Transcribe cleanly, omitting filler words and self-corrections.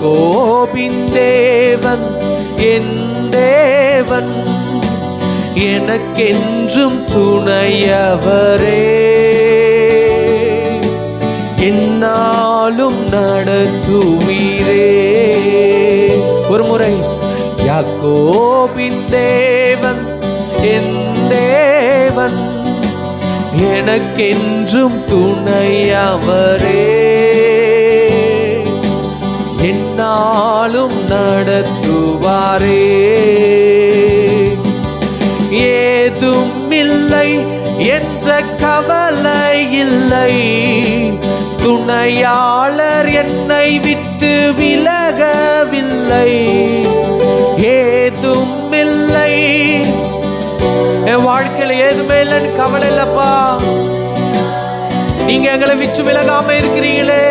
யாக்கோபின் தேவன் என் தேவன், எனக்கென்றும் துணையவரே. என்னாலும் நடத்துவீரே. ஒரு முறை, யாக்கோபின் தேவன் என் தேவன், எனக்கென்றும் துணையவரே. என்னாலும் நடத்துவாரே. ஏதும் இல்லை என்ற கவலை இல்லை, துணையாளர் என்னை விட்டு விலகவில்லை. ஏதும் இல்லை, என் வாழ்க்கையில ஏதுமே இல்லைன்னு கவலை இல்லப்பா. நீங்க எங்களை விட்டு விலகாம இருக்கிறீங்களே.